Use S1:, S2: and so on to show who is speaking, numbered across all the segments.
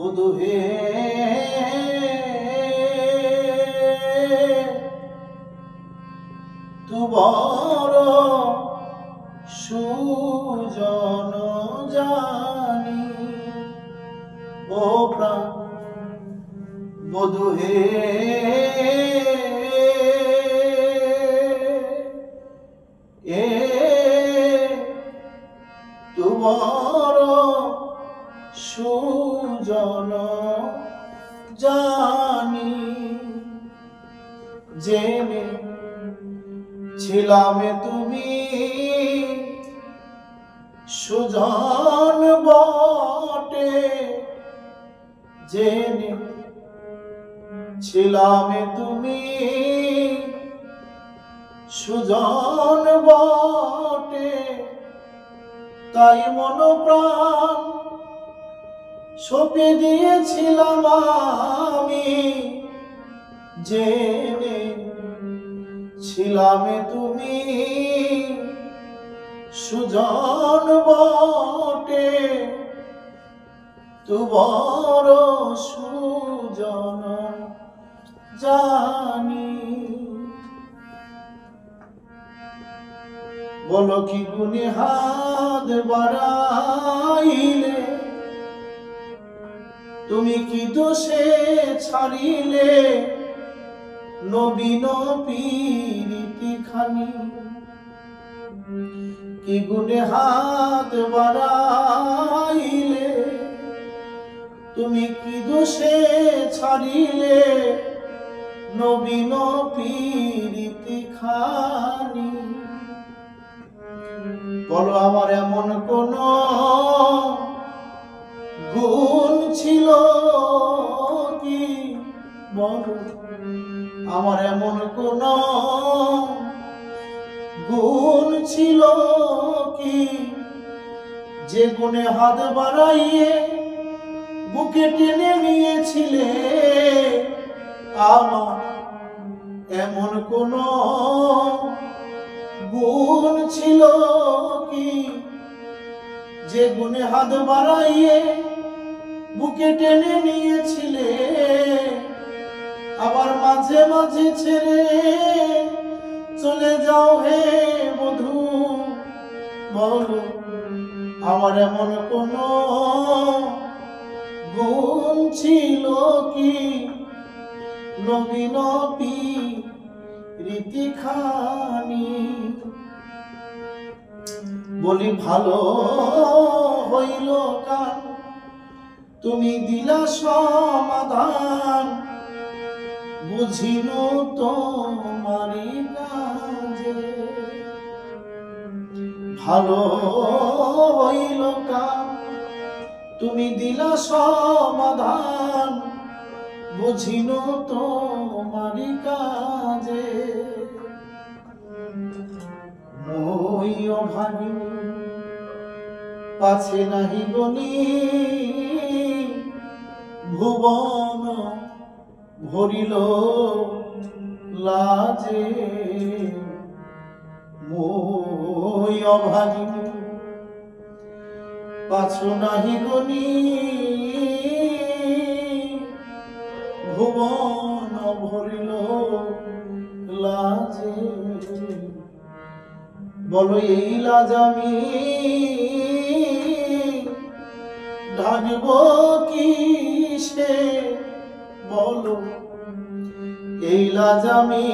S1: বধূ হে তু বড় সুজন জানি ও প্রাণ বধূ হে তু বড় সুজন জানি জেনে ছিলাম তুমি সুজন বটে জেনে ছিলাম তুমি সুজন বটে তাই মন প্রাণ সঁপে দিয়েছিলাম আমি জেনে ছিলাম তুমি সুজন বটে তু বড় সুজন জানি বলো কি গুণে হাত বাড়াইলে তুমি কি দোষে ছাড়িলে নবীন পীরিতি খানি কি গুণে হাত বাড়াইলে তুমি কি দোষে ছাড়িলে নবীন পীরিতি খানি বলো আমার এমন কোন গুণ ছিল কি বলো আমার এমন কোন গুণ ছিল কি যে গুণে হাত বাড়াইয়ে বুকে টেনে নিয়েছিলে আমার এমন কোন গুণ ছিল কি যে গুণে হাত বাড়াইয়ে বুকে টেনে নিয়েছিলে আবার মাঝে মাঝে ছেড়ে চলে যাও হে বধূ বলো আমার এমন কোন গুণ ছিল কি নবীন পীরিতি খানি বলি ভালো হইল কান তুমি দিলা সমাধান বুঝিনো তোমারি কাজে ভালো হইল কান তুমি দিলা সমাধান বুঝিনো তোমারি কাজে মই অভাগিনী পাছে নাহি গনি ভুবন ভরিল লাজে মই অভাগিনী পাছো নাহি গনি ভুবন ভরিল লাজে বলো এই লাজ আমি ঢাকব কিসে বলো এই লাজ আমি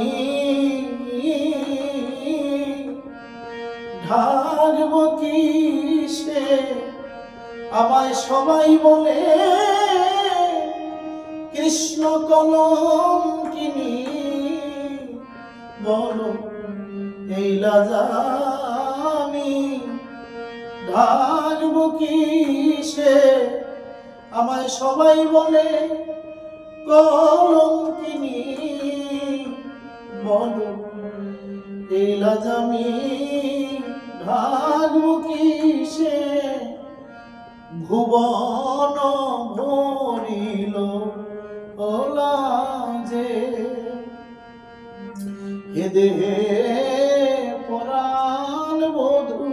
S1: ঢাকব কিসে আমায় সবাই বলে কৃষ্ণ কলঙ্কিনী বলো এই লাজ আমি ঢাকব কিসে আমায় সবাই বলে কলঙ্কিনী বলো এই লাজ আমি ঢাকব কিসে ভুবন ভরিল লাজে হে দেহে পরাণ বধূ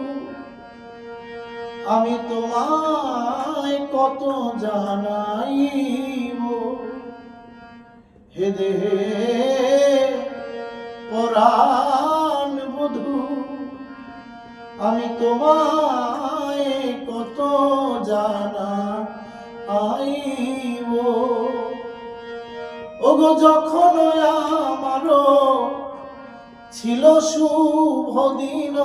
S1: আমি তোমায় কত জানাইব, হে দেহে পরাণ বধূ আমি তোমায় কত জানাইব। ওগো যখন আমারও ছিল শুভ দিন,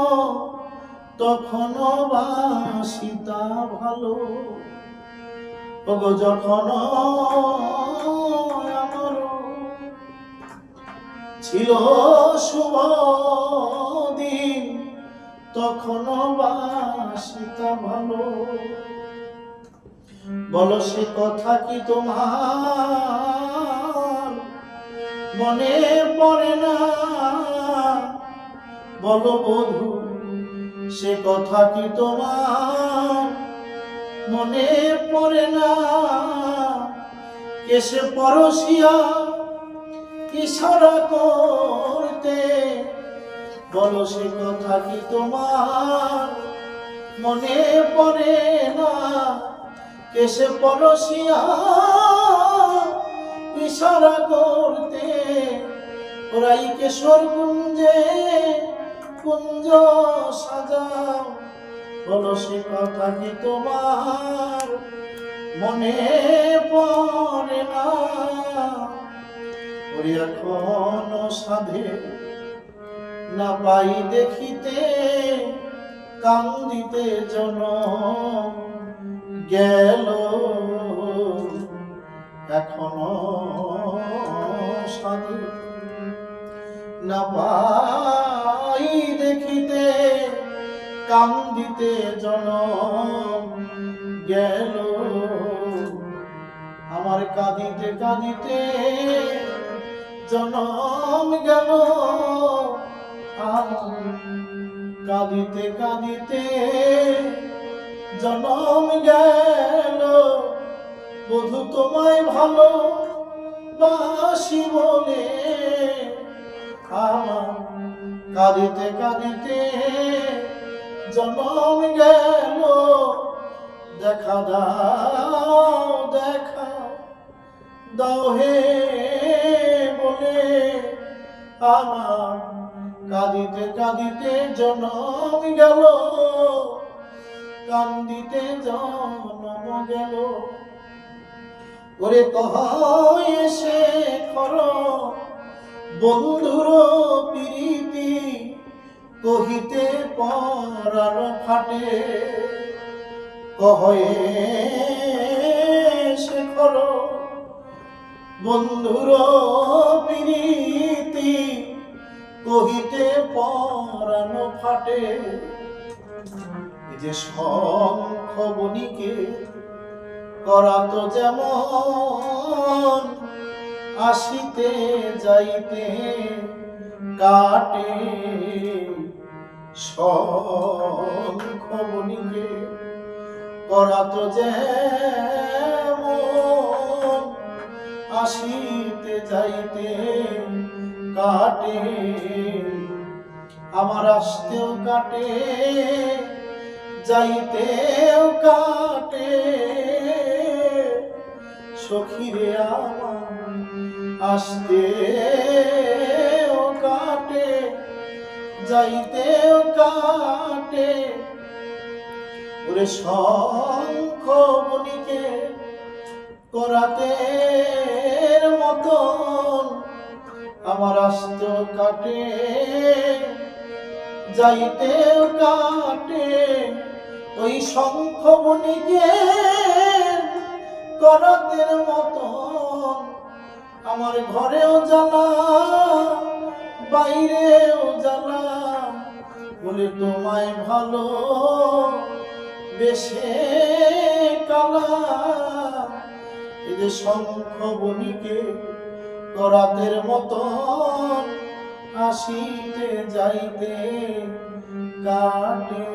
S1: তখন বাসিতা ভালো। ওগো যখন আমার ছিল শুভ দিন, তখন বাসিতা ভালো। বলো সে কথা কি তোমার মনে পড়ে না? বলো বধূ সে কথা কি তোমার মনে পড়ে না? কেসে পরশিয়া ইশারা করতে, বলো সে কথা কি তোমার মনে পড়ে না? কেসে পরশিয়া ইশারা করতে, ওরাই কেশর কুঞ্জে কুঞ্জ সাজাও, বলো সে কথা কি তোমার মনে পড়ে না? ওরে এখনো সাধে না পাই দেখিতে, কান্দিতে জনম গেল। এখনো সাধে না পাই দেখিতে, কান্দিতে জনম গেল। আমার কাঁদিতে কাঁদিতে জনম গেল। কাঁদিতে কাঁদিতে জনম গেল। বধূ তোমায় ভালো বাসি বলে, আমার কাঁদিতে কাঁদিতে জনম গেল। দেখা দাও দেখা দাও হে বলে, আমার কাঁদিতে কাঁদিতে জনম গেল। কান্দিতে জনম গেল। ওরে কহয় এসে খর বন্ধুর প্রীতি, কহিতে পরাণ ফাটে। কহয়ে এসে খর বন্ধুর প্রীতি, কহিতে পরাণ ফাটে। এই যে শঙ্খ বণিকে করাত যেমন, আসিতে যাইতে কাটে। শঙ্খ বণিকে করাত যেমন, আসিতে যাইতে কাটে। আমার আসতেও কাটে যাইতেও কাটে। সখীরে আমার আসতেও কাটে যাইতেও কাটে। ওরে শঙ্খ বণিকে করাতে মতন, আমার আসতেও কাটে যাইতেও কাটে। ওই শঙ্খ বণিকে করাতের মতন, আমার ঘরেও জ্বালা বাইরেও জ্বালা। বলে তোমায় ভালো বেশে কালা। এই যে শঙ্খ বণিকে করাতের মতন, আসিতে যাইতে কাটে।